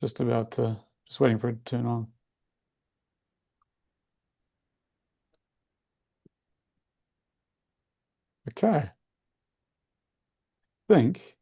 Just about to, just waiting for it to turn on. Okay, think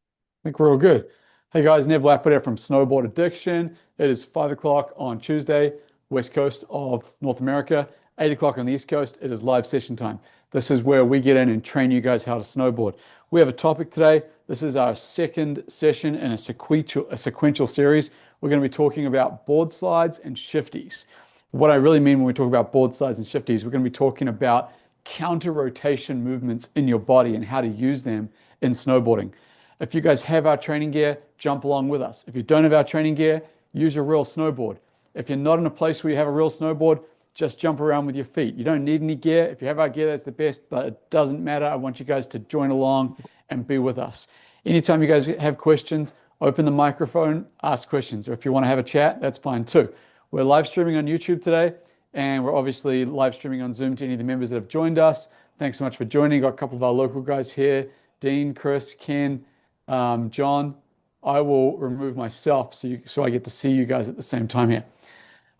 we're all good. Hey guys, Nev Lappert here from Snowboard Addiction. It is 5 o'clock on Tuesday, west coast of North America, 8 o'clock on the east coast. It is live session time. This is where we get in and train you guys how to snowboard. We have a topic today. This is our second session in a sequential series. We're going to be talking about board slides and shifties. What I really mean when we talk about board slides and shifties, we're going to be talking about counter rotation movements in your body and how to use them in snowboarding. If you guys have our training gear, jump along with us. If you don't have our training gear, use a real snowboard. If you're not in a place where you have a real snowboard, just jump around with your feet. You don't need any gear. If you have our gear, that's the best, but it doesn't matter. I want you guys to join along and be with us. Anytime you guys have questions, open the microphone, ask questions. Or if you want to have a chat, that's fine too. We're live streaming on YouTube today, and we're obviously live streaming on Zoom to any of the members that have joined us. Thanks so much for joining. Got a couple of our local guys here, Dean, Chris, Ken, John. I will remove myself so I get to see you guys at the same time here.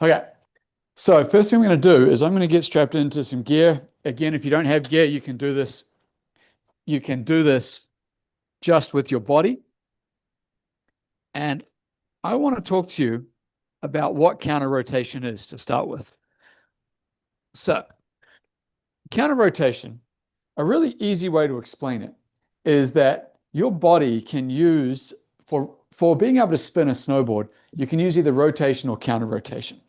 Okay, so first thing I'm going to do is I'm going to get strapped into some gear. Again, if you don't have gear, you can do this. You can do this just with your body. And I want to talk to you about what counter rotation is to start with. So, counter rotation, a really easy way to explain it is that your body can use, for being able to spin a snowboard, you can use either rotation or counter rotation.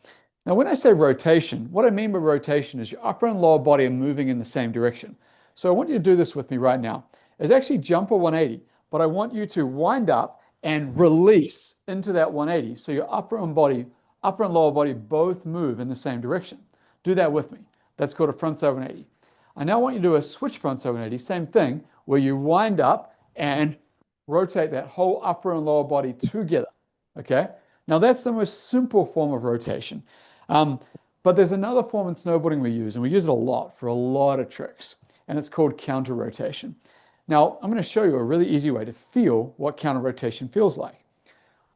Now, when I say rotation, what I mean by rotation is your upper and lower body are moving in the same direction. So I want you to do this with me right now. It's actually jump a 180, but I want you to wind up and release into that 180. So your upper and lower body both move in the same direction. Do that with me. That's called a frontside 180. I now want you to do a switch frontside 180, same thing, where you wind up and rotate that whole upper and lower body together, okay? Now that's the most simple form of rotation. But there's another form in snowboarding we use, and we use it a lot for a lot of tricks, and it's called counter rotation. Now, I'm going to show you a really easy way to feel what counter rotation feels like.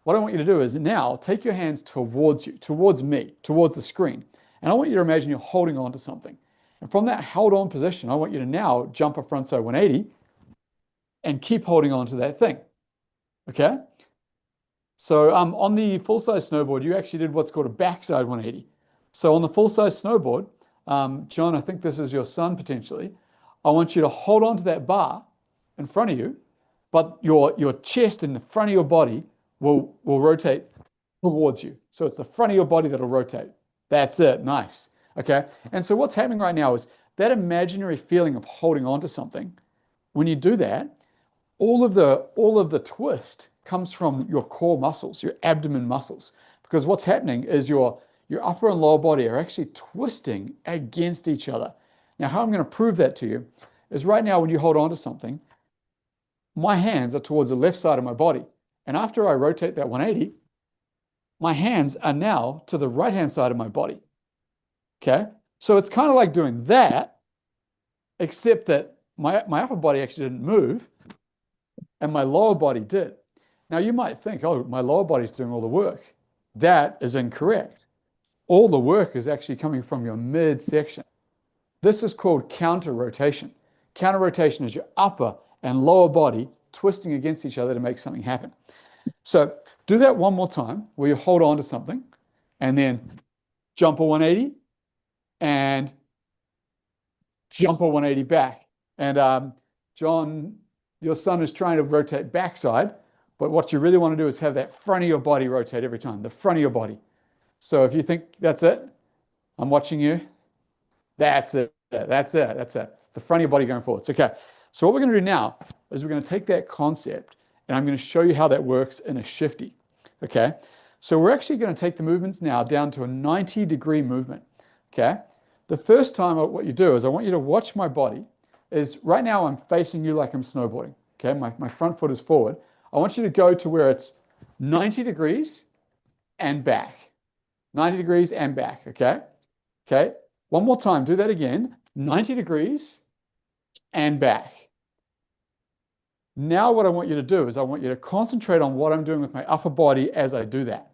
What I want you to do is now take your hands towards you, towards me, towards the screen, and I want you to imagine you're holding on to something. And from that held on position, I want you to now jump a frontside 180 and keep holding on to that thing, okay? So on the full-size snowboard, you actually did what's called a backside 180. So on the full-size snowboard, John, I think this is your son potentially, I want you to hold on to that bar in front of you, but your chest and the front of your body will rotate towards you. So it's the front of your body that'll rotate. That's it, nice, okay? And so what's happening right now is that imaginary feeling of holding on to something, when you do that, all of the twist comes from your core muscles, your abdomen muscles, because what's happening is your upper and lower body are actually twisting against each other. Now, how I'm going to prove that to you is right now when you hold on to something, my hands are towards the left side of my body. And after I rotate that 180, my hands are now to the right-hand side of my body. Okay? So it's kind of like doing that, except that my upper body actually didn't move and my lower body did. Now you might think, oh, my lower body's doing all the work. That is incorrect. All the work is actually coming from your midsection. This is called counter rotation. Counter rotation is your upper and lower body twisting against each other to make something happen. So do that one more time where you hold on to something and then jump a 180 and jump a 180 back. And John, your son is trying to rotate backside, but what you really want to do is have that front of your body rotate every time, the front of your body. So if you think that's it, I'm watching you. That's it. That's it. That's it. The front of your body going forwards. Okay. So what we're going to do now is we're going to take that concept and I'm going to show you how that works in a shifty. Okay. So we're actually going to take the movements now down to a 90-degree movement. Okay. The first time what you do is I want you to watch my body. Is right now I'm facing you like I'm snowboarding. Okay. My front foot is forward. I want you to go to where it's 90 degrees and back. 90 degrees and back. Okay. Okay. One more time, do that again. 90 degrees and back. Now what I want you to do is I want you to concentrate on what I'm doing with my upper body as I do that.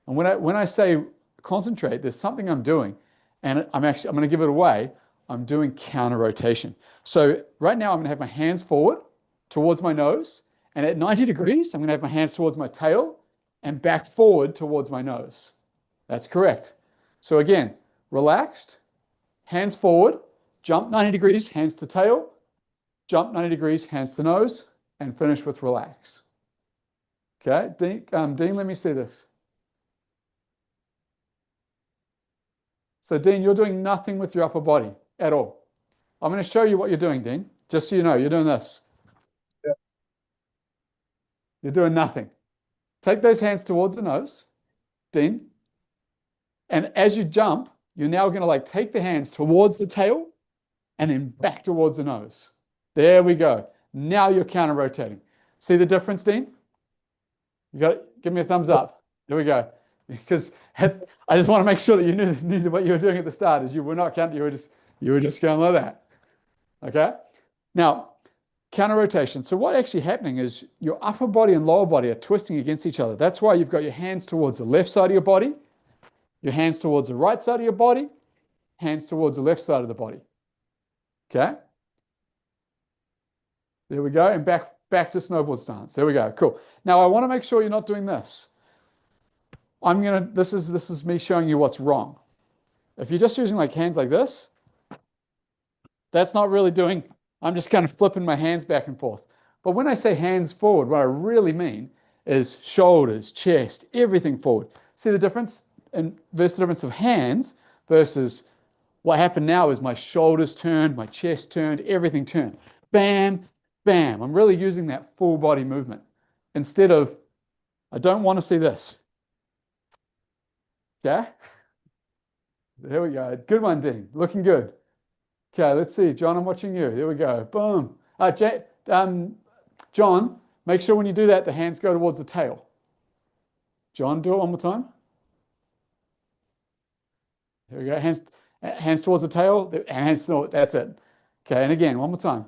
And when I say concentrate, there's something I'm doing, and I'm going to give it away. I'm doing counter rotation. So right now I'm going to have my hands forward towards my nose, and at 90 degrees, I'm going to have my hands towards my tail and back forward towards my nose. That's correct. So again, relaxed, hands forward, jump 90 degrees, hands to tail, jump 90 degrees, hands to nose, and finish with relax. Okay, Dean, let me see this. So Dean, you're doing nothing with your upper body at all. I'm going to show you what you're doing, Dean. Just so you know, you're doing this. Yeah. You're doing nothing. Take those hands towards the nose, Dean. And as you jump, you're now going to like take the hands towards the tail and then back towards the nose. There we go. Now you're counter rotating. See the difference, Dean? You got it? Give me a thumbs up. There we go. Because I just want to make sure that you knew what you were doing at the start. Is you were not counting. You were just going like that. Okay. Now, counter rotation. So what actually happening is your upper body and lower body are twisting against each other. That's why you've got your hands towards the left side of your body, your hands towards the right side of your body, hands towards the left side of the body. Okay. There we go. And back to snowboard stance. There we go. Cool. Now I want to make sure you're not doing this. This is me showing you what's wrong. If you're just using like hands like this, that's not really doing, I'm just kind of flipping my hands back and forth. But when I say hands forward, what I really mean is shoulders, chest, everything forward. See the difference versus the difference of hands versus what happened now is my shoulders turned, my chest turned, everything turned. Bam, bam. I'm really using that full body movement instead of, I don't want to see this. Okay. There we go. Good one, Dean. Looking good. Okay, let's see. John, I'm watching you. There we go. Boom. John, make sure when you do that, the hands go towards the tail. John, do it one more time. There we go. Hands towards the tail. And hands, that's it. Okay, and again, one more time.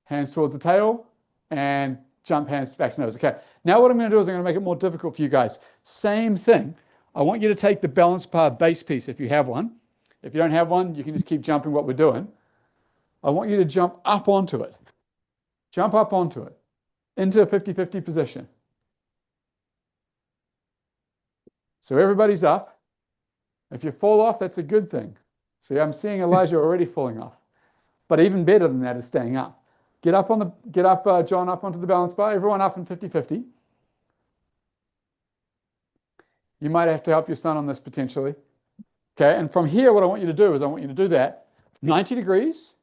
Hands towards the tail and jump hands back to nose. Okay, now what I'm going to do is I'm going to make it more difficult for you guys. Same thing. I want you to take the balance bar base piece if you have one. If you don't have one, you can just keep jumping what we're doing. I want you to jump up onto it. Jump up onto it into a 50-50 position. So everybody's up. If you fall off, that's a good thing. See, I'm seeing Elijah already falling off. But even better than that is staying up. Get up, John, up onto the balance bar. Everyone up in 50-50. You might have to help your son on this potentially. Okay, and from here, what I want you to do is I want you to do that 90 degrees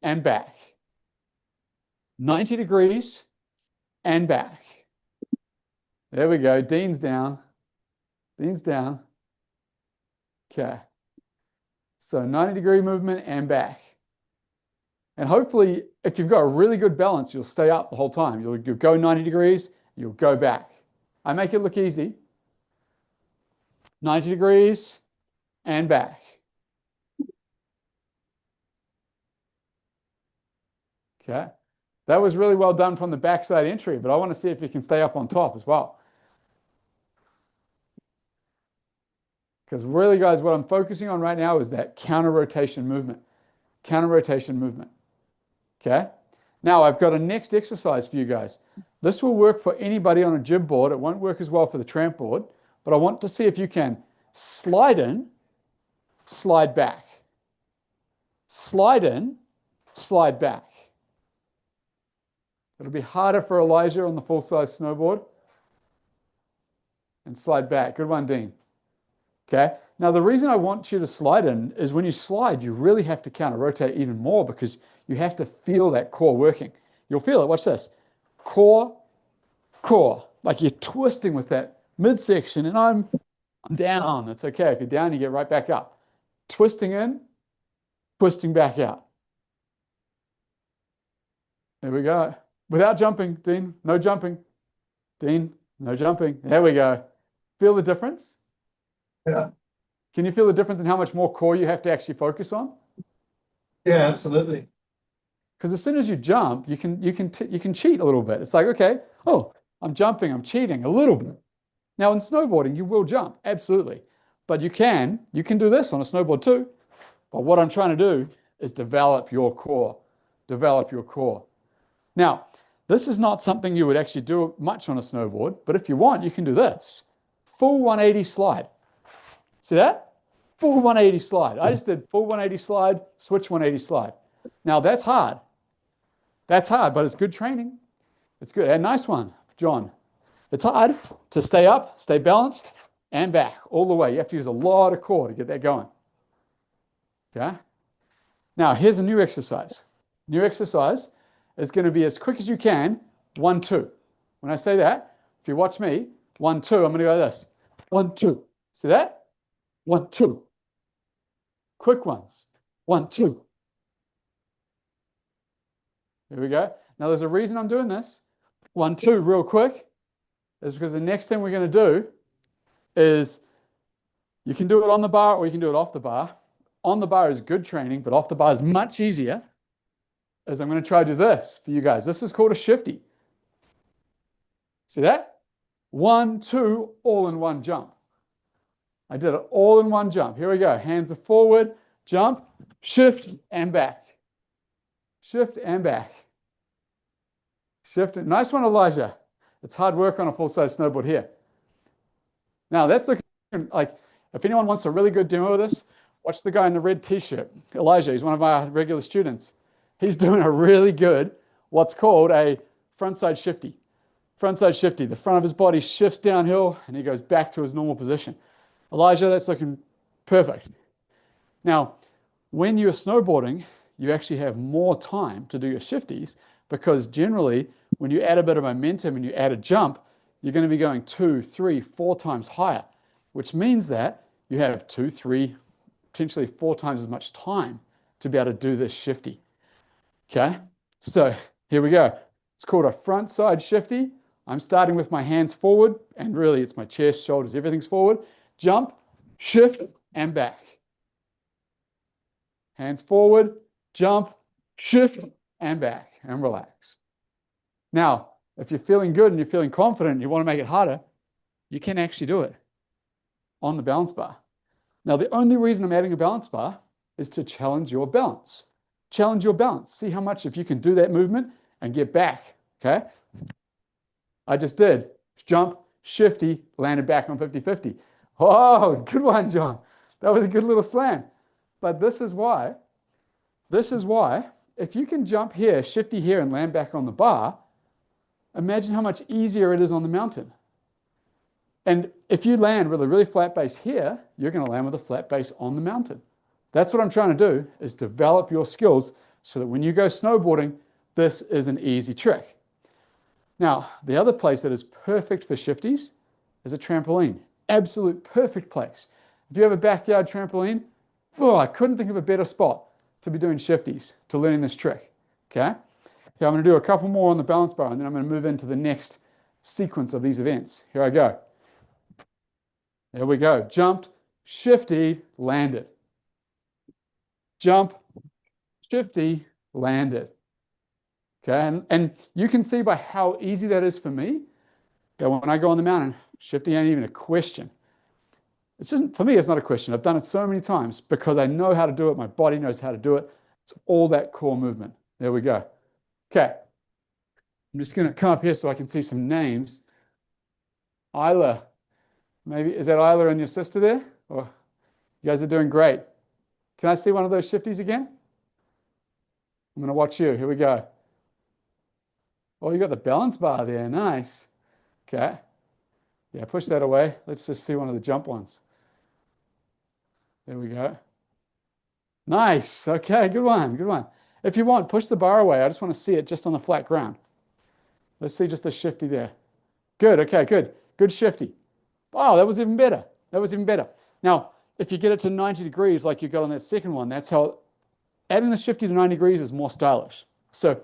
and back. 90 degrees and back. There we go. Dean's down. Dean's down. Okay. So 90-degree movement and back. And hopefully, if you've got a really good balance, you'll stay up the whole time. You'll go 90 degrees, you'll go back. I make it look easy. 90 degrees and back. Okay. That was really well done from the backside entry, but I want to see if you can stay up on top as well. Because really, guys, what I'm focusing on right now is that counter rotation movement. Counter rotation movement. Okay. Now I've got a next exercise for you guys. This will work for anybody on a jib board. It won't work as well for the tramp board, but I want to see if you can slide in, slide back. Slide in, slide back. It'll be harder for Elijah on the full-size snowboard. And slide back. Good one, Dean. Okay. Now, the reason I want you to slide in is when you slide, you really have to counter rotate even more because you have to feel that core working. You'll feel it. Watch this. Core, core. Like you're twisting with that midsection, and I'm down. It's okay. If you're down, you get right back up. Twisting in, twisting back out. There we go. Without jumping, Dean. No jumping. Dean, no jumping. There we go. Feel the difference? Yeah. Can you feel the difference in how much more core you have to actually focus on? Yeah, absolutely. Because as soon as you jump, you can cheat a little bit. It's like, okay, oh, I'm jumping, I'm cheating a little bit. Now in snowboarding, you will jump, absolutely. But you can do this on a snowboard too. But what I'm trying to do is develop your core, develop your core. Now, this is not something you would actually do much on a snowboard, but if you want, you can do this. Full 180 slide. See that? Full 180 slide. I just did full 180 slide, switch 180 slide. Now that's hard. That's hard, but it's good training. It's good. And nice one, John. It's hard to stay up, stay balanced, and back all the way. You have to use a lot of core to get that going. Okay? Now, here's a new exercise. New exercise is going to be as quick as you can, 1, 2. When I say that, if you watch me, 1, 2, I'm going to go like this. 1, 2. See that? 1, 2. Quick ones. 1, 2. Here we go. Now, there's a reason I'm doing this. 1, 2, real quick, is because the next thing we're going to do is you can do it on the bar or you can do it off the bar. On the bar is good training, but off the bar is much easier. As I'm going to try to do this for you guys. This is called a shifty. See that? 1, 2, all in one jump. I did it all in one jump. Here we go. Hands are forward, jump, shift, and back. Shift and back. Shift. Nice one, Elijah. It's hard work on a full-size snowboard here. Now, that's looking like, if anyone wants a really good demo of this, watch the guy in the red t-shirt. Elijah, he's one of our regular students. He's doing a really good, what's called a frontside shifty. Frontside shifty. The front of his body shifts downhill and he goes back to his normal position. Elijah, that's looking perfect. Now, when you're snowboarding, you actually have more time to do your shifties because generally, when you add a bit of momentum and you add a jump, you're going to be going 2, 3, 4 times higher, which means that you have 2, 3, potentially 4 times as much time to be able to do this shifty. Okay, so here we go. It's called a front side shifty. I'm starting with my hands forward, and really it's my chest, shoulders, everything's forward. Jump, shift, and back. Hands forward, jump, shift, and back, and relax. Now, if you're feeling good and you're feeling confident and you want to make it harder, you can actually do it on the balance bar. Now, the only reason I'm adding a balance bar is to challenge your balance. Challenge your balance. See how much, if you can do that movement and get back, okay? I just did. Jump, shifty, landed back on 50-50. Oh, good one, John. That was a good little slam. But this is why, if you can jump here, shifty here, and land back on the bar, imagine how much easier it is on the mountain. And if you land with a really flat base here, you're going to land with a flat base on the mountain. That's what I'm trying to do, is develop your skills so that when you go snowboarding, this is an easy trick. Now, the other place that is perfect for shifties is a trampoline. Absolute perfect place. If you have a backyard trampoline, oh, I couldn't think of a better spot to be doing shifties, to learning this trick, okay? Here, I'm going to do a couple more on the balance bar, and then I'm going to move into the next sequence of these events. Here I go. There we go. Jumped, shifty, landed. Jump, shifty, landed. Okay, and you can see by how easy that is for me, that when I go on the mountain, shifty ain't even a question. It's just, for me, it's not a question. I've done it so many times because I know how to do it. My body knows how to do it. It's all that core movement. There we go. Okay, I'm just going to come up here so I can see some names. Isla, maybe, is that Isla and your sister there? Or you guys are doing great. Can I see one of those shifties again? I'm going to watch you. Here we go. Oh, you got the balance bar there. Nice. Okay. Yeah, push that away. Let's just see one of the jump ones. There we go. Nice. Okay, good one. Good one. If you want, push the bar away. I just want to see it just on the flat ground. Let's see just the shifty there. Good. Okay, good. Good shifty. Oh, that was even better. That was even better. Now, if you get it to 90 degrees like you got on that second one, that's how adding the shifty to 90 degrees is more stylish. So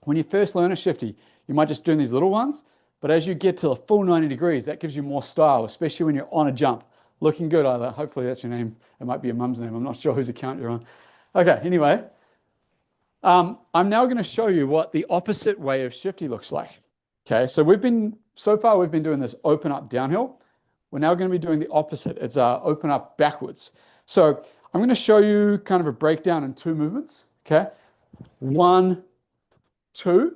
when you first learn a shifty, you might just do these little ones, but as you get to the full 90 degrees, that gives you more style, especially when you're on a jump. Looking good, Isla. Hopefully that's your name. It might be your mum's name. I'm not sure whose account you're on. Okay, anyway, I'm now going to show you what the opposite way of shifty looks like. Okay, so so far we've been doing this open up downhill. We're now going to be doing the opposite. It's open up backwards. So I'm going to show you kind of a breakdown in two movements. Okay, 1, 2.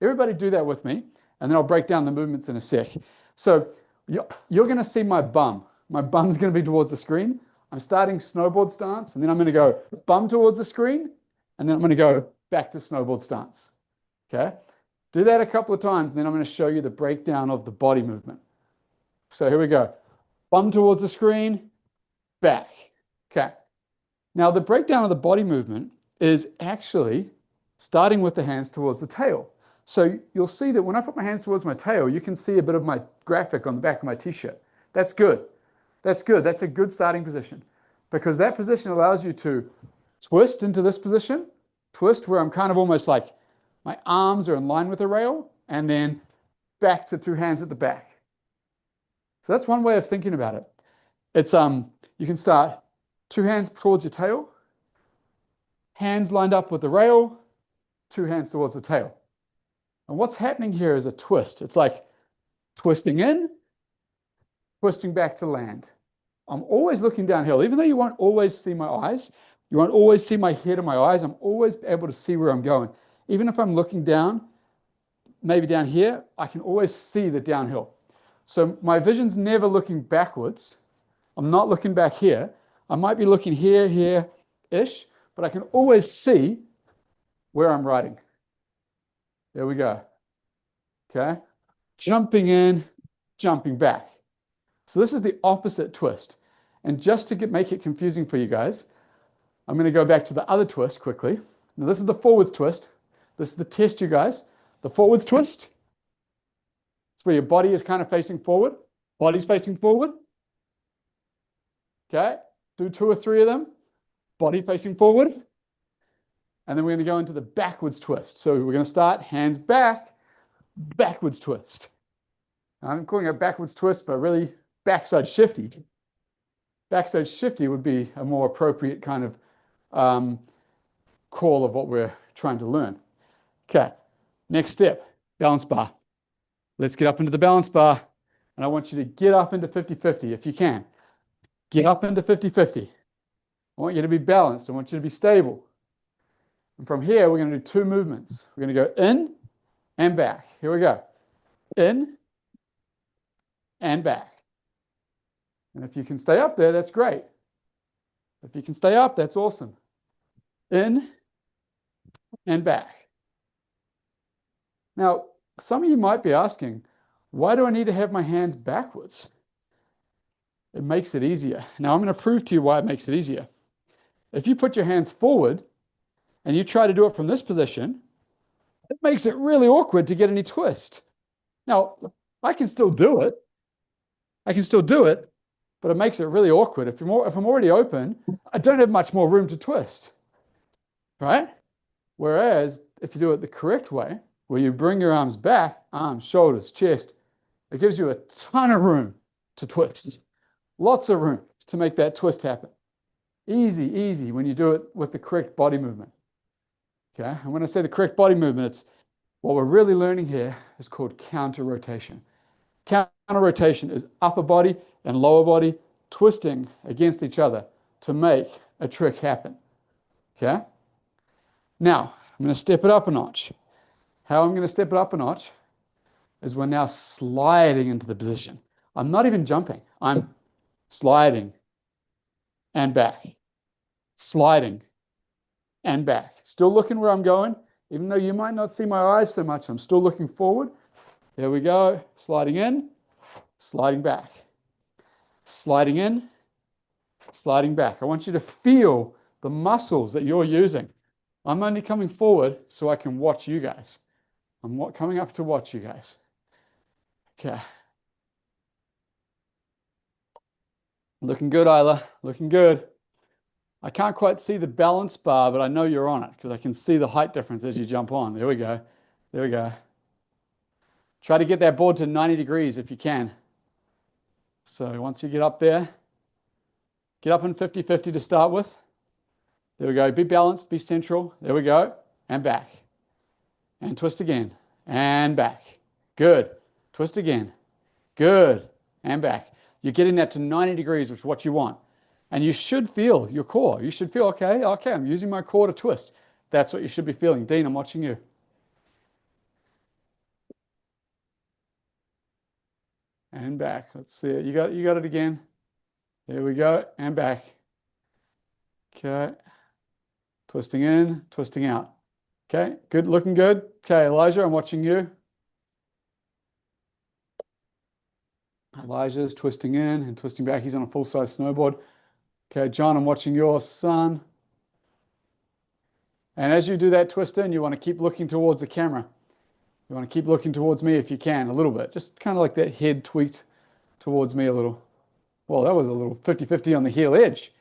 Everybody do that with me, and then I'll break down the movements in a sec. So you're going to see my bum. My bum's going to be towards the screen. I'm starting snowboard stance, and then I'm going to go bum towards the screen, and then I'm going to go back to snowboard stance. Okay? Do that a couple of times, and then I'm going to show you the breakdown of the body movement. So here we go. Bum towards the screen, back. Okay. Now, the breakdown of the body movement is actually starting with the hands towards the tail. So you'll see that when I put my hands towards my tail, you can see a bit of my graphic on the back of my t-shirt. That's good. That's good. That's a good starting position because that position allows you to twist into this position, twist where I'm kind of almost like my arms are in line with the rail, and then back to 2 hands at the back. So that's one way of thinking about it. It's you can start 2 hands towards your tail, hands lined up with the rail, 2 hands towards the tail. And what's happening here is a twist. It's like twisting in, twisting back to land. I'm always looking downhill. Even though you won't always see my eyes, you won't always see my head or my eyes, I'm always able to see where I'm going. Even if I'm looking down, maybe down here, I can always see the downhill. So my vision's never looking backwards. I'm not looking back here. I might be looking here, here-ish, but I can always see where I'm riding. There we go. Okay. Jumping in, jumping back. So this is the opposite twist. And just to make it confusing for you guys, I'm going to go back to the other twist quickly. Now this is the forwards twist. This is the test, you guys. The forwards twist. It's where your body is kind of facing forward. Body's facing forward. Okay. Do 2 or 3 of them. Body facing forward. And then we're going to go into the backwards twist. So we're going to start hands back, backwards twist. I'm calling it a backwards twist, but really backside shifty. Backside shifty would be a more appropriate kind of call of what we're trying to learn. Okay, next step, balance bar. Let's get up into the balance bar. And I want you to get up into 50-50 if you can. Get up into 50-50. I want you to be balanced. I want you to be stable. And from here, we're going to do 2 movements. We're going to go in and back. Here we go. In and back. And if you can stay up there, that's great. If you can stay up, that's awesome. In and back. Now, some of you might be asking, why do I need to have my hands backwards? It makes it easier. Now, I'm going to prove to you why it makes it easier. If you put your hands forward, and you try to do it from this position, it makes it really awkward to get any twist. Now, I can still do it. I can still do it, but it makes it really awkward. If I'm already open, I don't have much more room to twist, right? Whereas if you do it the correct way, where you bring your arms back, arms, shoulders, chest, it gives you a ton of room to twist. Lots of room to make that twist happen. Easy, easy when you do it with the correct body movement. Okay, and when I say the correct body movement, it's what we're really learning here is called counter rotation. Counter rotation is upper body and lower body twisting against each other to make a trick happen. Okay, now I'm going to step it up a notch. How I'm going to step it up a notch is we're now sliding into the position. I'm not even jumping. I'm sliding and back, sliding and back. Still looking where I'm going. Even though you might not see my eyes so much, I'm still looking forward. There we go. Sliding in, sliding back. Sliding in, sliding back. I want you to feel the muscles that you're using. I'm only coming forward so I can watch you guys. I'm coming up to watch you guys. Okay. Looking good, Isla. Looking good. I can't quite see the balance bar, but I know you're on it because I can see the height difference as you jump on. There we go. There we go. Try to get that board to 90 degrees if you can. So once you get up there, get up in 50-50 to start with. There we go. Be balanced, be central. There we go. And back. And twist again. And back. Good. Twist again. Good. And back. You're getting that to 90 degrees, which is what you want. And you should feel your core. You should feel, okay, I'm using my core to twist. That's what you should be feeling. Dean, I'm watching you. And back. Let's see it. You got it again. There we go. And back. Okay. Twisting in, twisting out. Okay, good, looking good. Okay, Elijah, I'm watching you. Elijah's twisting in and twisting back. He's on a full-size snowboard. Okay, John, I'm watching your son. And as you do that twist in, you want to keep looking towards the camera. You want to keep looking towards me if you can, a little bit. Just kind of like that head tweaked towards me a little. Well, that was a little 50-50 on the heel edge.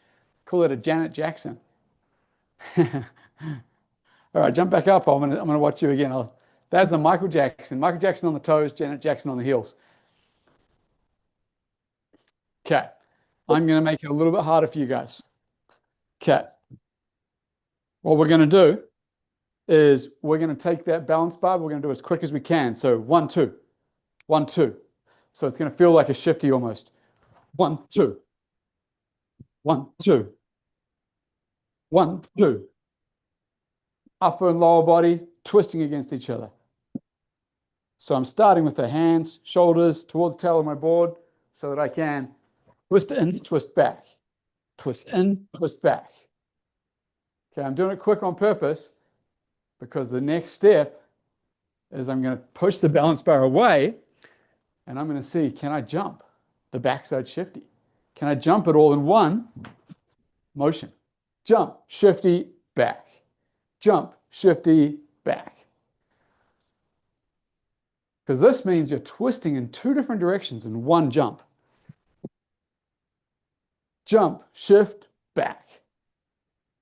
Call it a Janet Jackson. All right, jump back up. I'm gonna watch you again. That's the Michael Jackson. Michael Jackson on the toes, Janet Jackson on the heels. Okay. I'm gonna make it a little bit harder for you guys. Okay. What we're gonna do is we're gonna take that balance bar, we're gonna do as quick as we can. So 1, 2, 1, 2. So it's gonna feel like a shifty almost. 1, 2, 1, 2, 1, 2. Upper and lower body twisting against each other. So I'm starting with the hands, shoulders towards the tail of my board so that I can twist in, twist back, twist in, twist back. Okay, I'm doing it quick on purpose because the next step is I'm going to push the balance bar away and I'm going to see, can I jump the backside shifty? Can I jump it all in one motion? Jump, shifty, back. Jump, shifty, back. Because this means you're twisting in 2 different directions in one jump. Jump, shift, back.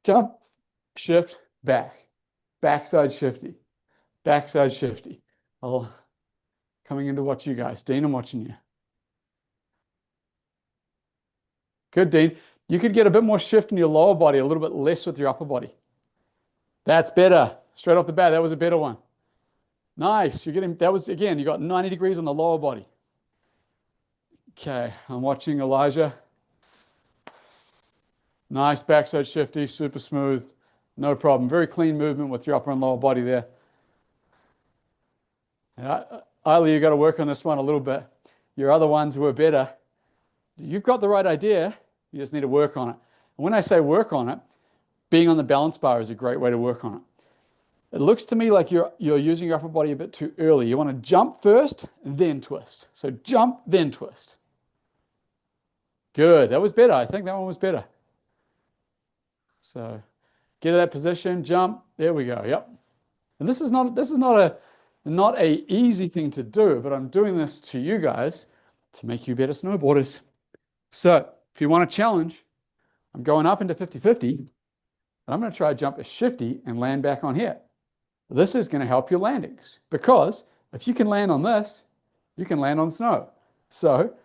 Jump, shift, back. Backside shifty. Backside shifty. Oh, coming in to watch you guys. Dean, I'm watching you. Good, Dean. You could get a bit more shift in your lower body, a little bit less with your upper body. That's better. Straight off the bat, that was a better one. Nice. You're getting, that was, again, you got 90 degrees on the lower body. Okay, I'm watching Elijah. Nice backside shifty, super smooth. No problem. Very clean movement with your upper and lower body there. Eiley, you got to work on this one a little bit. Your other ones were better. You've got the right idea. You just need to work on it. And when I say work on it, being on the balance bar is a great way to work on it. It looks to me like you're using your upper body a bit too early. You want to jump first, then twist. So jump, then twist. Good. That was better. I think that one was better. So get to that position, jump. There we go. Yep. And this is not a easy thing to do, but I'm doing this to you guys to make you better snowboarders. So if you want a challenge, I'm going up into 50-50, and I'm going to try to jump a shifty and land back on here. This is going to help your landings because if you can land on this, you can land on snow. So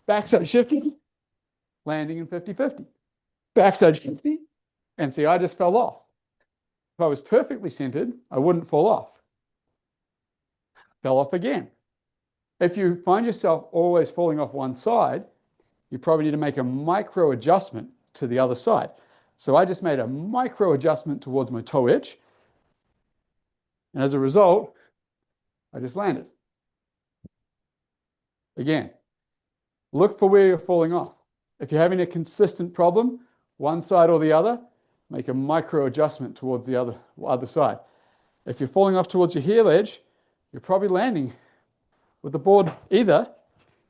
backside shifty, landing in 50-50. Backside shifty, and see, I just fell off. If I was perfectly centered, I wouldn't fall off. Fell off again. If you find yourself always falling off one side, you probably need to make a micro adjustment to the other side. So I just made a micro adjustment towards my toe edge. And as a result, I just landed. Again, look for where you're falling off. If you're having a consistent problem, one side or the other, make a micro adjustment towards the other side. If you're falling off towards your heel edge, you're probably landing with the board either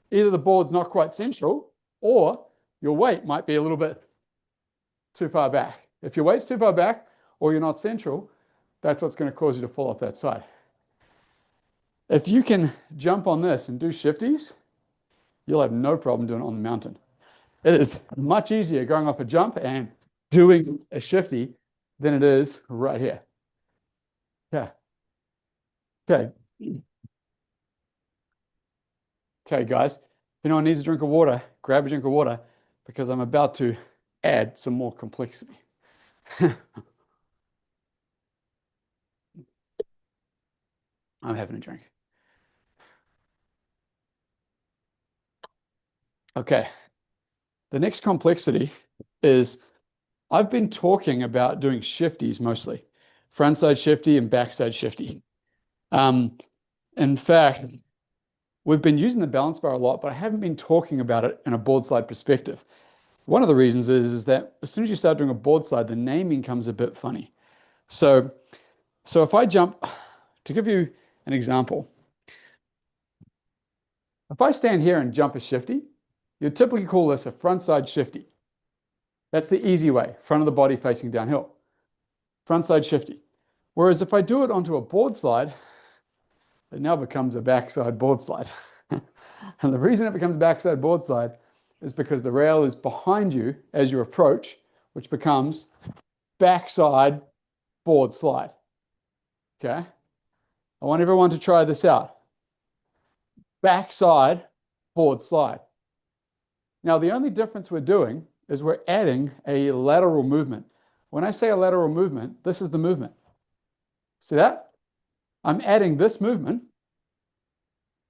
the board's not quite central or your weight might be a little bit too far back. If your weight's too far back or you're not central, that's what's going to cause you to fall off that side. If you can jump on this and do shifties, you'll have no problem doing it on the mountain. It is much easier going off a jump and doing a shifty than it is right here. Yeah. Okay. Okay, guys. If anyone needs a drink of water, grab a drink of water because I'm about to add some more complexity. I'm having a drink. Okay. The next complexity is I've been talking about doing shifties mostly, frontside shifty and backside shifty. Um, in fact, we've been using the balance bar a lot, but I haven't been talking about it in a board slide perspective. One of the reasons is that as soon as you start doing a board slide, the naming comes a bit funny. So, so if I jump, to give you an example, if I stand here and jump a shifty, you'd typically call this a frontside shifty. That's the easy way, front of the body facing downhill. Frontside shifty. Whereas if I do it onto a board slide, it now becomes a backside board slide. And the reason it becomes backside board slide is because the rail is behind you as you approach, which becomes backside board slide. Okay? I want everyone to try this out. Backside board slide. Now, the only difference we're doing is we're adding a lateral movement. When I say a lateral movement, this is the movement. See that? I'm adding this movement,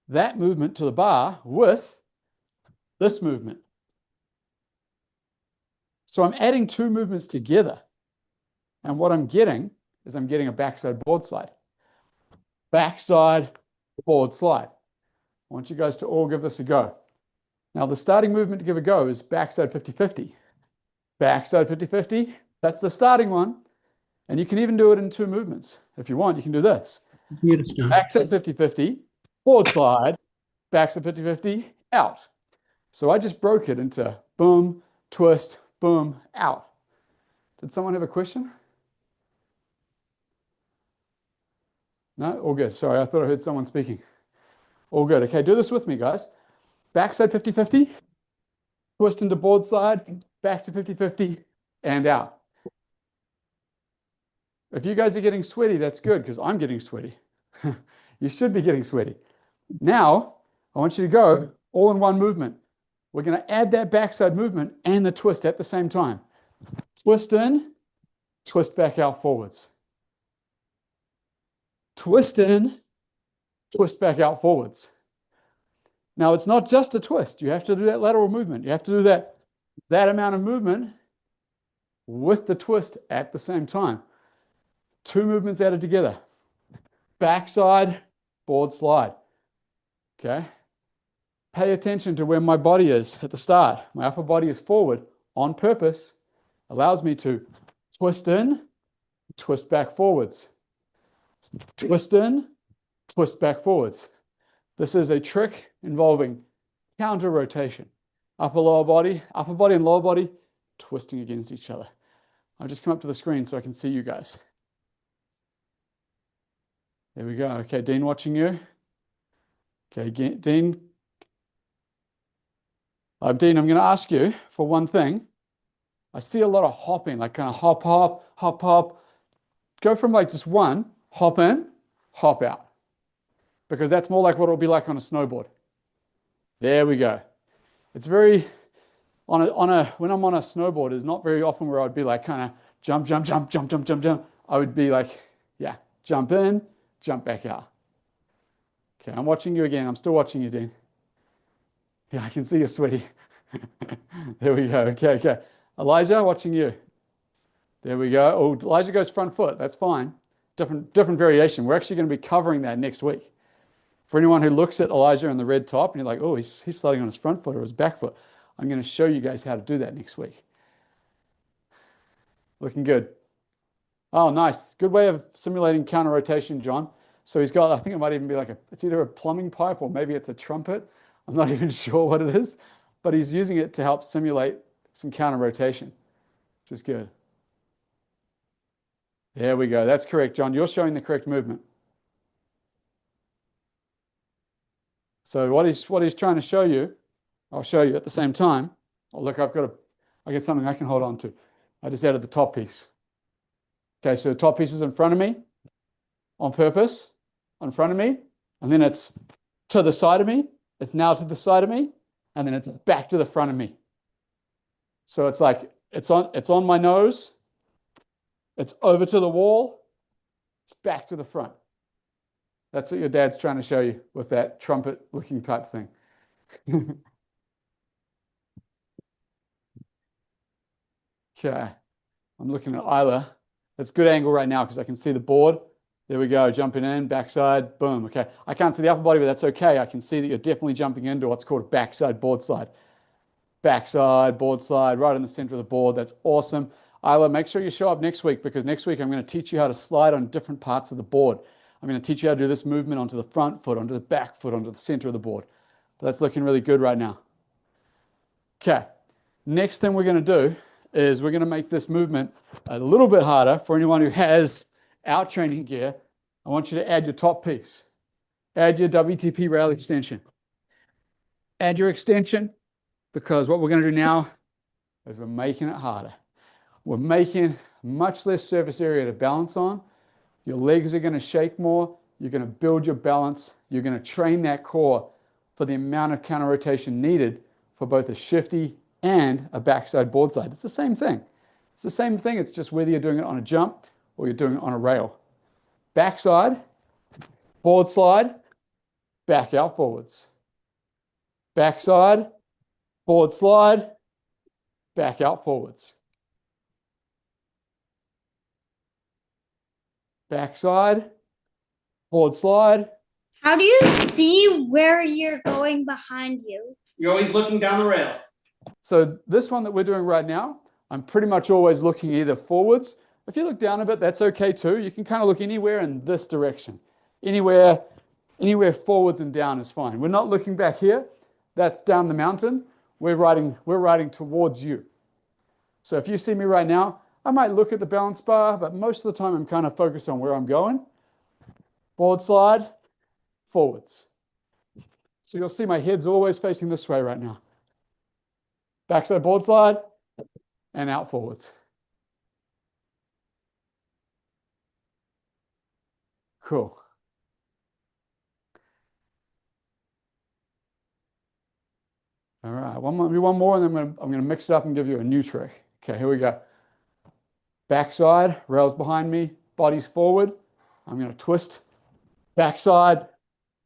that movement to the bar with this movement. So I'm adding two movements together. And what I'm getting is I'm getting a backside board slide. Backside board slide. I want you guys to all give this a go. Now, the starting movement to give a go is backside 50-50. Backside 50-50, that's the starting one. And you can even do it in two movements. If you want, you can do this. Backside 50-50, board slide, backside 50-50, out. So I just broke it into boom, twist, boom, out. Did someone have a question? No? All good. Sorry, I thought I heard someone speaking. All good. Okay, do this with me, guys. Backside 50-50, twist into board slide, back to 50-50, and out. If you guys are getting sweaty, that's good because I'm getting sweaty. You should be getting sweaty. Now, I want you to go all in one movement. We're going to add that backside movement and the twist at the same time. Twist in, twist back out forwards. Twist in, twist back out forwards. Now, it's not just a twist. You have to do that lateral movement. You have to do that amount of movement with the twist at the same time. Two movements added together. Backside, board slide. Okay? Pay attention to where my body is at the start. My upper body is forward on purpose. Allows me to twist in, twist back forwards. Twist in, twist back forwards. This is a trick involving counter rotation. Upper body and lower body twisting against each other. I'll just come up to the screen so I can see you guys. There we go. Okay, Dean watching you. Okay, Dean. Dean, I'm going to ask you for one thing. I see a lot of hopping, like kind of hop, hop, hop, hop. Go from like just one, hop in, hop out. Because that's more like what it'll be like on a snowboard. There we go. It's very, when I'm on a snowboard, it's not very often where I'd be like kind of jump, jump, jump, jump, jump, jump, jump. I would be like, yeah, jump in, jump back out. Okay, I'm watching you again. I'm still watching you, Dean. Yeah, I can see you're sweaty. There we go. Okay, okay. Elijah, watching you. There we go. Oh, Elijah goes front foot. That's fine. Different variation. We're actually going to be covering that next week. For anyone who looks at Elijah in the red top and you're like, oh, he's sliding on his front foot or his back foot, I'm going to show you guys how to do that next week. Looking good. Oh, nice. Good way of simulating counter rotation, John. So he's got, I think it might even be like it's either a plumbing pipe or maybe it's a trumpet. I'm not even sure what it is, but he's using it to help simulate some counter rotation, which is good. There we go. That's correct, John. You're showing the correct movement. So what he's trying to show you, I'll show you at the same time. Oh, look, I get something I can hold on to. I just added the top piece. Okay, so the top piece is in front of me on purpose, in front of me, and then it's to the side of me. It's now to the side of me, and then it's back to the front of me. So it's like it's on my nose, it's over to the wall, it's back to the front. That's what your dad's trying to show you with that trumpet-looking type thing. Okay. I'm looking at Isla. That's good angle right now because I can see the board. There we go, jumping in, backside, boom. Okay. I can't see the upper body, but that's okay. I can see that you're definitely jumping into what's called a backside board slide. Backside board slide, right in the center of the board. That's awesome. Isla, make sure you show up next week because next week I'm going to teach you how to slide on different parts of the board. I'm going to teach you how to do this movement onto the front foot, onto the back foot, onto the center of the board. But that's looking really good right now. Okay. Next thing we're going to do is we're going to make this movement a little bit harder for anyone who has our training gear. I want you to add your top piece. Add your WTP rail extension. Add your extension because what we're going to do now is we're making it harder. We're making much less surface area to balance on. Your legs are going to shake more. You're going to build your balance. You're going to train that core for the amount of counter rotation needed for both a shifty and a backside board slide. It's the same thing. It's the same thing. It's just whether you're doing it on a jump or you're doing it on a rail. Backside, board slide, back out forwards. Backside, board slide, back out forwards. Backside, board slide. How do you see where you're going behind you? You're always looking down the rail. So this one that we're doing right now, I'm pretty much always looking either forwards. If you look down a bit, that's okay too. You can kind of look anywhere in this direction. Anywhere forwards and down is fine. We're not looking back here. That's down the mountain. We're riding towards you. So if you see me right now, I might look at the balance bar, but most of the time I'm kind of focused on where I'm going. Board slide, forwards. So you'll see my head's always facing this way right now. Backside board slide, and out forwards. Cool. All right, one more, and then I'm going to mix it up and give you a new trick. Okay, here we go. Backside, rails behind me, body's forward. I'm going to twist, backside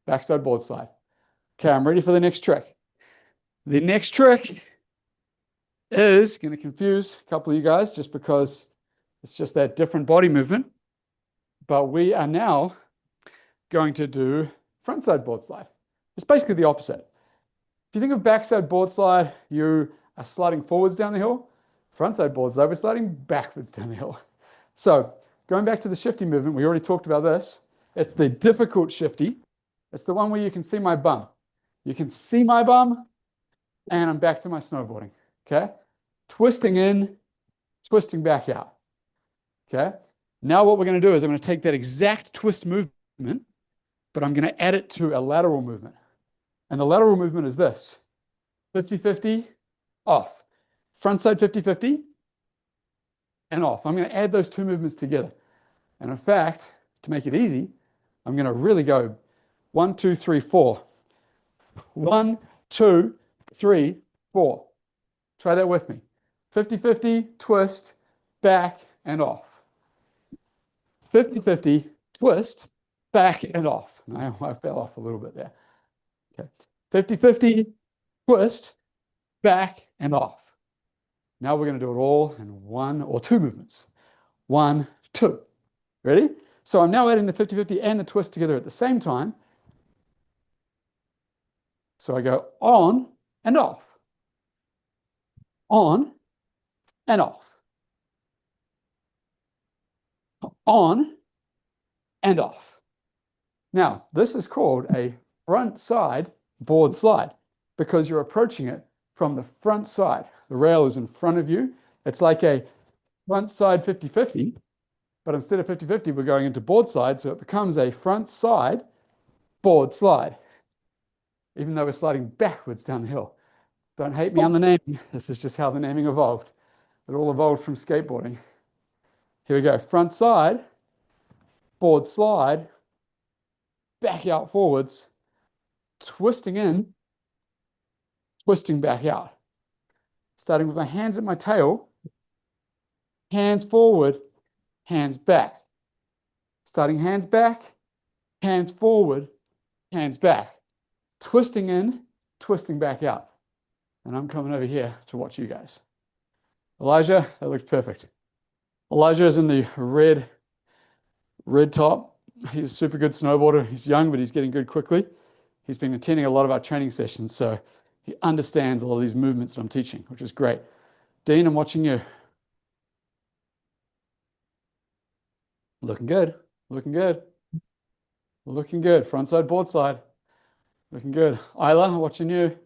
board slide. Okay, I'm ready for the next trick. The next trick is going to confuse a couple of you guys just because it's just that different body movement. But we are now going to do frontside board slide. It's basically the opposite. If you think of backside board slide, you are sliding forwards down the hill. Frontside board slide, we're sliding backwards down the hill. So going back to the shifty movement, we already talked about this. It's the difficult shifty. It's the one where you can see my bum. You can see my bum, and I'm back to my snowboarding. Okay? Twisting in, twisting back out. Okay? Now what we're going to do is I'm going to take that exact twist movement, but I'm going to add it to a lateral movement. And the lateral movement is this. 50-50, off. Frontside 50-50, and off. I'm going to add those two movements together. And in fact, to make it easy, I'm going to really go 1, 2, 3, 4. 1, 2, 3, 4. Try that with me. 50-50, twist, back, and off. 50-50, twist, back, and off. I fell off a little bit there. Okay. 50-50, twist, back, and off. Now we're going to do it all in 1 or 2 movements. 1, 2. Ready? So I'm now adding the 50-50 and the twist together at the same time. So I go on and off. On and off. On and off. Now, this is called a front side board slide because you're approaching it from the front side. The rail is in front of you. It's like a front side 50-50, but instead of 50-50, we're going into board slide, so it becomes a front side board slide, even though we're sliding backwards down the hill. Don't hate me on the naming. This is just how the naming evolved. It all evolved from skateboarding. Here we go. Front side, board slide, back out forwards, twisting in, twisting back out. Starting with my hands at my tail, hands forward, hands back. Starting hands back, hands forward, hands back. Twisting in, twisting back out. And I'm coming over here to watch you guys. Elijah, that looks perfect. Elijah is in the red top. He's a super good snowboarder. He's young, but he's getting good quickly. He's been attending a lot of our training sessions, so he understands a lot of these movements that I'm teaching, which is great. Dean, I'm watching you. Looking good. Looking good. Looking good. Frontside, board slide. Looking good. Isla, I'm watching you.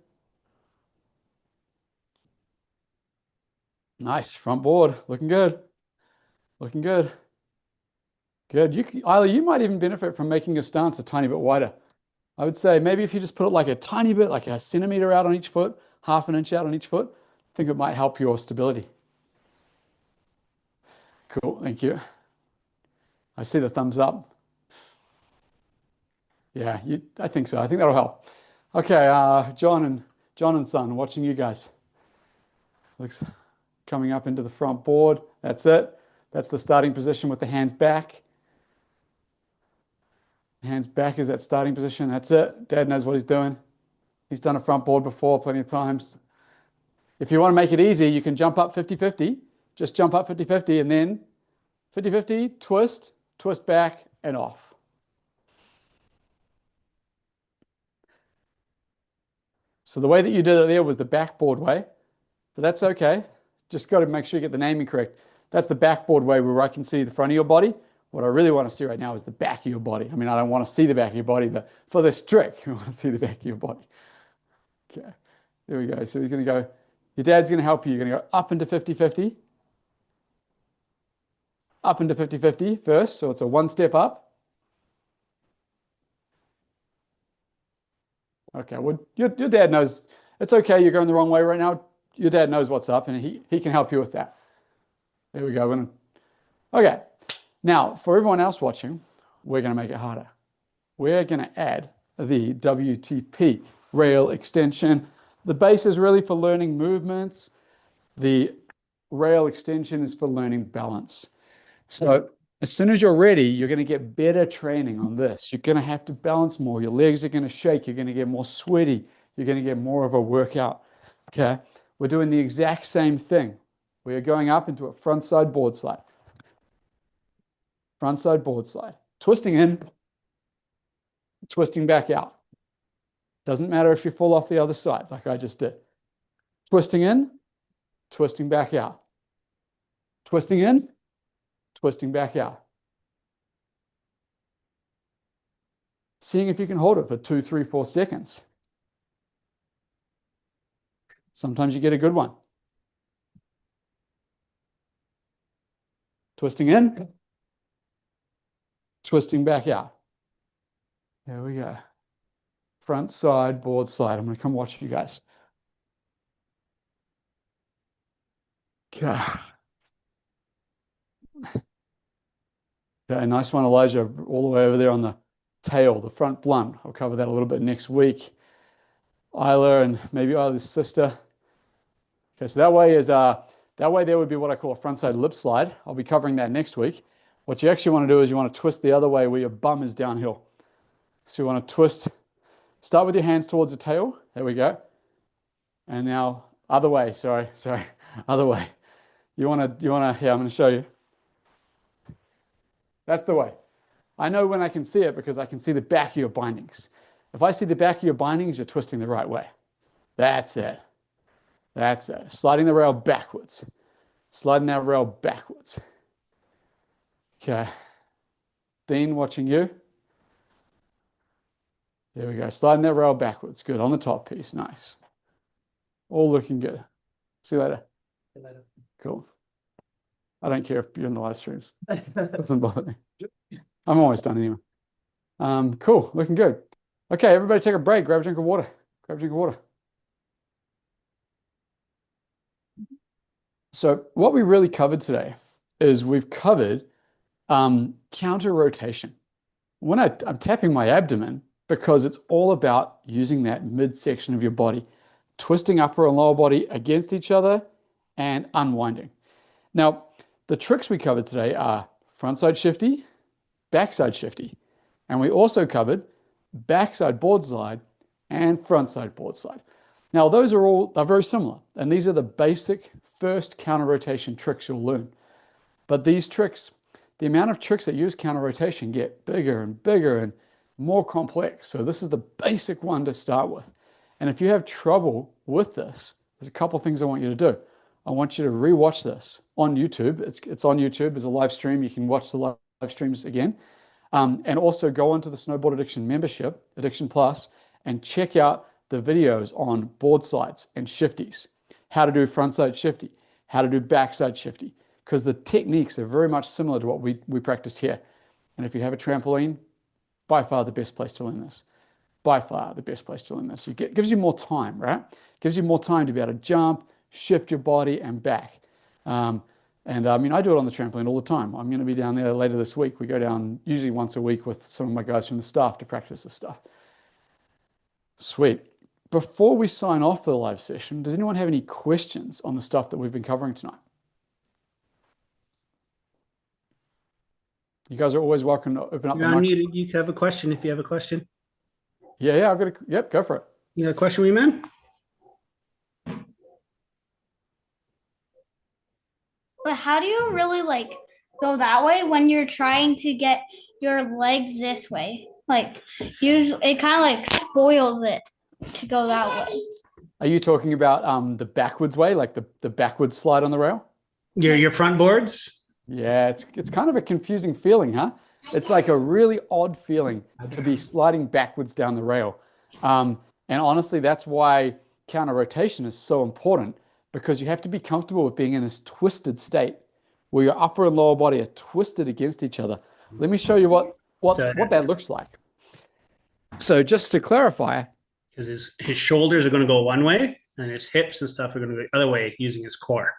Nice. Front board. Looking good. Looking good. Good. Isla, you might even benefit from making your stance a tiny bit wider. I would say maybe if you just put it like a tiny bit, like a centimeter out on each foot, half an inch out on each foot, I think it might help your stability. Cool. Thank you. I see the thumbs up. Yeah, I think so. I think that'll help. Okay, John and Son, watching you guys. Looks coming up into the front board. That's it. That's the starting position with the hands back. Hands back is that starting position. That's it. Dad knows what he's doing. He's done a front board before plenty of times. If you want to make it easy, you can jump up 50-50. Just jump up 50-50 and then 50-50, twist, twist back and off. So the way that you did it there was the backboard way, but that's okay. Just got to make sure you get the naming correct. That's the backboard way where I can see the front of your body. What I really want to see right now is the back of your body. I mean, I don't want to see the back of your body, but for this trick, you want to see the back of your body. Okay, there we go. So he's going to go, your dad's going to help you. You're going to go up into 50-50. Up into 50-50 first. So it's a one step up. Okay, well, your dad knows. It's okay, you're going the wrong way right now. Your dad knows what's up, and he can help you with that. There we go. Okay, now for everyone else watching, we're going to make it harder. We're going to add the WTP, rail extension. The base is really for learning movements. The rail extension is for learning balance. So as soon as you're ready, you're going to get better training on this. You're going to have to balance more. Your legs are going to shake. You're going to get more sweaty. You're going to get more of a workout. Okay. We're doing the exact same thing. We are going up into a frontside board slide. Frontside board slide. Twisting in, twisting back out. Doesn't matter if you fall off the other side, like I just did. Twisting in, twisting back out. Twisting in, twisting back out. Seeing if you can hold it for 2, 3, 4 seconds. Sometimes you get a good one. Twisting in, twisting back out. There we go. Front side board slide. I'm going to come watch you guys. Okay. Okay, nice one, Elijah, all the way over there on the tail, the front blunt. I'll cover that a little bit next week. Isla and maybe Isla's sister. Okay, so that way there would be what I call a frontside lip slide. I'll be covering that next week. What you actually want to do is you want to twist the other way where your bum is downhill. So you want to twist, start with your hands towards the tail. There we go. And now other way, sorry, other way. Yeah, I'm going to show you. That's the way. I know when I can see it because I can see the back of your bindings. If I see the back of your bindings, you're twisting the right way. That's it. That's it. Sliding the rail backwards. Sliding that rail backwards. Okay. Dean, watching you. There we go. Sliding that rail backwards. Good. On the top piece. Nice. All looking good. See you later. See you later. Cool. I don't care if you're in the live streams. Doesn't bother me. I'm almost done anyway. Cool. Looking good. Okay, everybody take a break. Grab a drink of water. Grab a drink of water. So what we really covered today is we've covered counter rotation. When I'm tapping my abdomen, because it's all about using that midsection of your body, twisting upper and lower body against each other and unwinding. Now, the tricks we covered today are frontside shifty, backside shifty, and we also covered backside board slide and frontside board slide. Now, those are very similar, and these are the basic first counter rotation tricks you'll learn. But these tricks, the amount of tricks that use counter rotation get bigger and bigger and more complex. So this is the basic one to start with. And if you have trouble with this, there's a couple things I want you to do. I want you to rewatch this on YouTube. It's on YouTube as a live stream. You can watch the live streams again. And also go into the Snowboard Addiction membership, Addiction Plus, and check out the videos on Boardslides and shifties. How to do frontside shifty, how to do backside shifty, because the techniques are very much similar to what we practiced here. And if you have a trampoline, by far the best place to learn this. By far the best place to learn this. Gives you more time, right? Gives you more time to be able to jump, shift your body, and back. I mean, I do it on the trampoline all the time. I'm going to be down there later this week. We go down usually once a week with some of my guys from the staff to practice this stuff. Sweet. Before we sign off the live session, does anyone have any questions on the stuff that we've been covering tonight? You guys are always welcome to open up the mic. You have a question if you have a question. Yeah, I've got a, yep, go for it. You got a question, wee man? But how do you really like go that way when you're trying to get your legs this way? Like usually it kind of like spoils it to go that way. Are you talking about the backwards way, like the backwards slide on the rail? Your front boards? Yeah, it's kind of a confusing feeling, huh? It's like a really odd feeling to be sliding backwards down the rail. And honestly, that's why counter rotation is so important, because you have to be comfortable with being in this twisted state where your upper and lower body are twisted against each other. Let me show you what that looks like. So just to clarify, because his shoulders are going to go one way and his hips and stuff are going to go the other way using his core.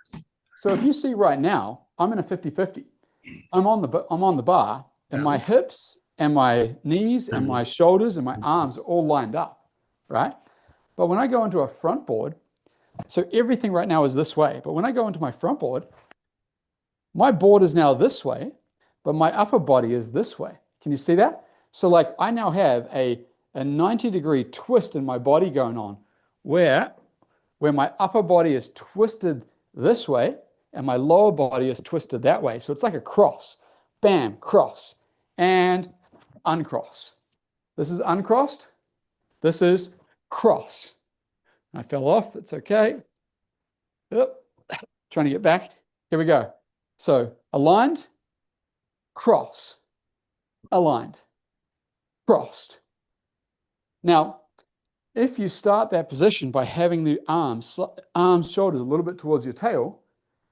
So if you see right now, I'm in a 50-50. I'm on the bar, and my hips and my knees and my shoulders and my arms are all lined up, right? But when I go into a front board, so everything right now is this way. But when I go into my front board, my board is now this way, but my upper body is this way. Can you see that? So like I now have a 90-degree twist in my body going on where my upper body is twisted this way and my lower body is twisted that way. So it's like a cross. Bam, cross, and uncross. This is uncrossed. This is cross. I fell off. It's okay. Yep. Trying to get back. Here we go. So aligned, cross, aligned, crossed. Now, if you start that position by having the arms, shoulders a little bit towards your tail,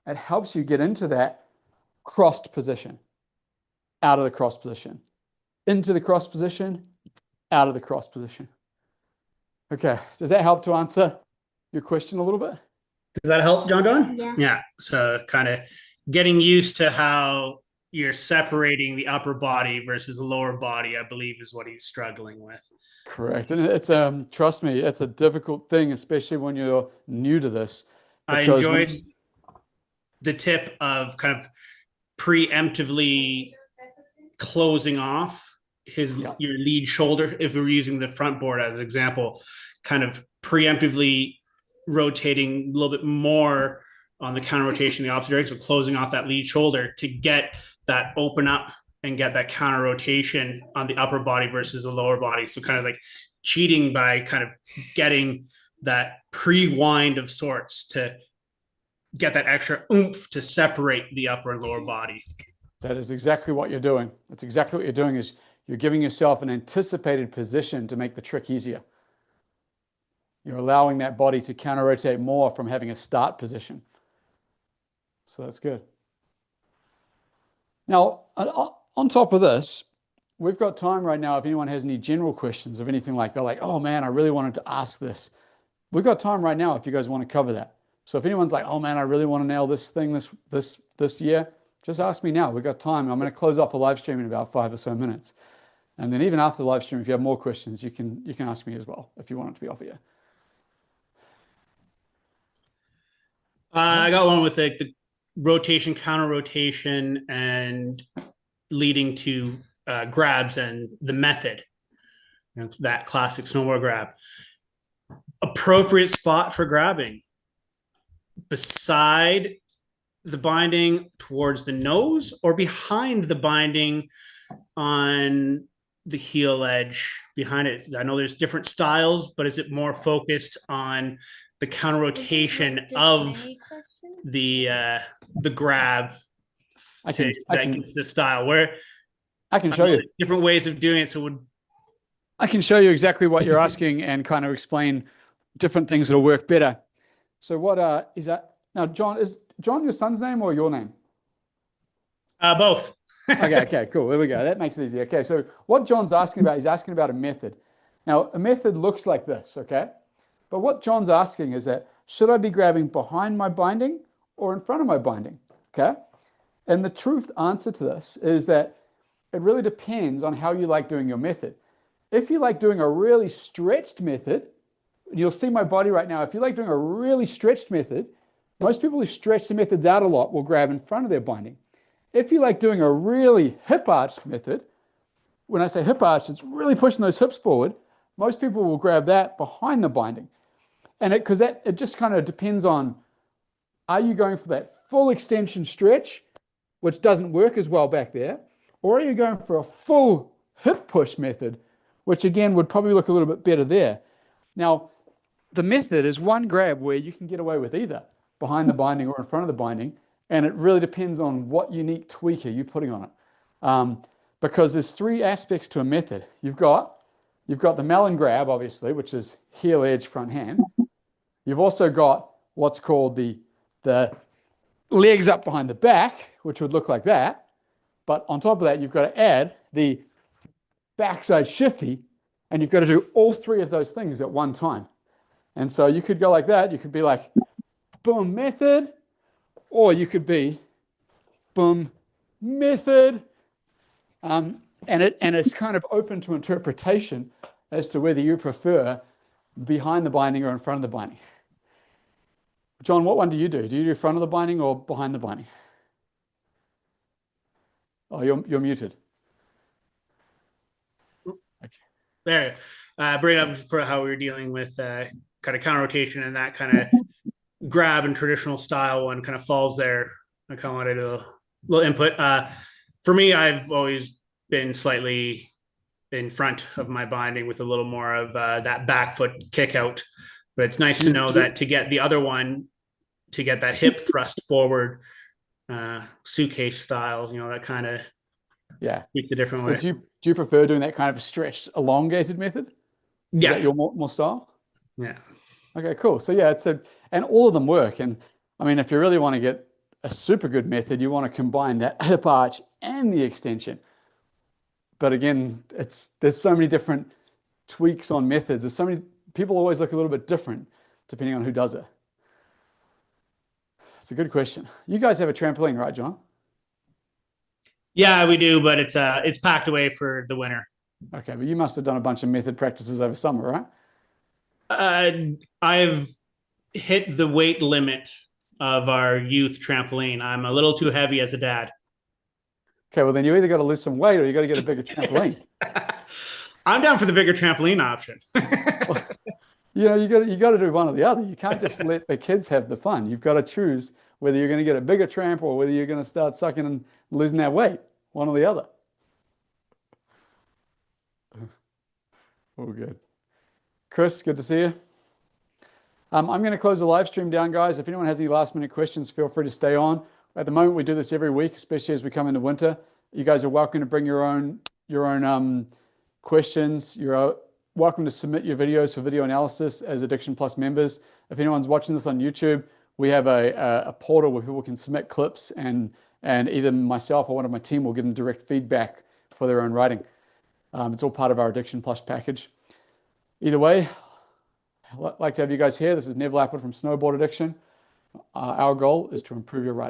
it helps you get into that crossed position, out of the cross position, into the cross position, out of the cross position. Okay, does that help to answer your question a little bit? Does that help, John? Yeah. Yeah. So kind of getting used to how you're separating the upper body versus the lower body, I believe, is what he's struggling with. Correct. And it's trust me, it's a difficult thing, especially when you're new to this. I enjoyed the tip of kind of preemptively closing off your lead shoulder. If we're using the front board as an example, kind of preemptively rotating a little bit more on the counter rotation, the opposite direction, so closing off that lead shoulder to get that open up and get that counter rotation on the upper body versus the lower body. So kind of like cheating by kind of getting that pre-wind of sorts to get that extra oomph to separate the upper and lower body. That is exactly what you're doing. That's exactly what you're doing, is you're giving yourself an anticipated position to make the trick easier. You're allowing that body to counter rotate more from having a start position. So that's good. Now, on top of this, we've got time right now if anyone has any general questions of anything like, they're like, oh man, I really wanted to ask this. We've got time right now if you guys want to cover that. So if anyone's like, oh man, I really want to nail this thing this year, just ask me now. We've got time. I'm going to close off the live stream in about 5 or so minutes. And then even after the live stream, if you have more questions, you can ask me as well if you want it to be off here. I got one with the rotation, counter rotation, and leading to grabs and the method. That classic snowboard grab. Appropriate spot for grabbing. beside the binding towards the nose or behind the binding on the heel edge behind it? I know there's different styles, but is it more focused on the counter rotation of the grab I to can that gets the style? Where I can show you. different ways of doing it. So I can show you exactly what you're asking and kind of explain different things that'll work better. So what is that? Now, John, is John your son's name or your name? both. Okay, cool. There we go. That makes it easy. Okay, so what John's asking about, he's asking about a method. Now, a method looks like this, okay? But what John's asking is that, should I be grabbing behind my binding or in front of my binding, okay? And the truth answer to this is that it really depends on how you like doing your method. If you like doing a really stretched method, you'll see my body right now, if you like doing a really stretched method, most people who stretch the methods out a lot will grab in front of their binding. If you like doing a really hip arched method, when I say hip arched, it's really pushing those hips forward. Most people will grab that behind the binding. And it just kind of depends on, are you going for that full extension stretch, which doesn't work as well back there, or are you going for a full hip push method, which again would probably look a little bit better there. Now, the method is one grab where you can get away with either behind the binding or in front of the binding. And it really depends on what unique tweak are you putting on it. Because there's three aspects to a method. You've got the melon grab, obviously, which is heel edge, front hand. You've also got what's called the legs up behind the back, which would look like that. But on top of that, you've got to add the backside shifty, and you've got to do all three of those things at one time. And so you could go like that. You could be like, boom, method. Or you could be, boom, method. And it's kind of open to interpretation as to whether you prefer behind the binding or in front of the binding. John, what one do you do? Do you do front of the binding or behind the binding? Oh, you're muted. Okay. There. Bring it up for how we were dealing with kind of counter rotation and that kind of grab and traditional style one kind of falls there. I kind of wanted a little input. For me, I've always been slightly in front of my binding with a little more of that back foot kick out. But it's nice to know that to get the other one, to get that hip thrust forward, suitcase style, that kind of tweak the different way. Do you prefer doing that kind of stretched, elongated method? Is that your more style? Yeah. Okay, cool. So yeah, and all of them work. And I mean, if you really want to get a super good method, you want to combine that hip arch and the extension. But again, there's so many different tweaks on methods. There's so many people always look a little bit different depending on who does it. It's a good question. You guys have a trampoline, right, John? Yeah, we do, but it's packed away for the winter. Okay, but you must have done a bunch of method practices over summer, right? I've hit the weight limit of our youth trampoline. I'm a little too heavy as a dad. Okay, well then you either got to lose some weight or you got to get a bigger trampoline. I'm down for the bigger trampoline option. Well, you got to do one or the other. You can't just let the kids have the fun. You've got to choose whether you're going to get a bigger tramp or whether you're going to start sucking and losing that weight. One or the other. All good. Chris, good to see you. I'm going to close the live stream down, guys. If anyone has any last minute questions, feel free to stay on. At the moment, we do this every week, especially as we come into winter. You guys are welcome to bring your own questions. You're welcome to submit your videos for video analysis as Addiction Plus members. If anyone's watching this on YouTube, we have a portal where people can submit clips and either myself or one of my team will give them direct feedback for their own writing. It's all part of our Addiction Plus package. Either way, I'd like to have you guys here. This is Nev Lappert from Snowboard Addiction. Our goal is to improve your writing.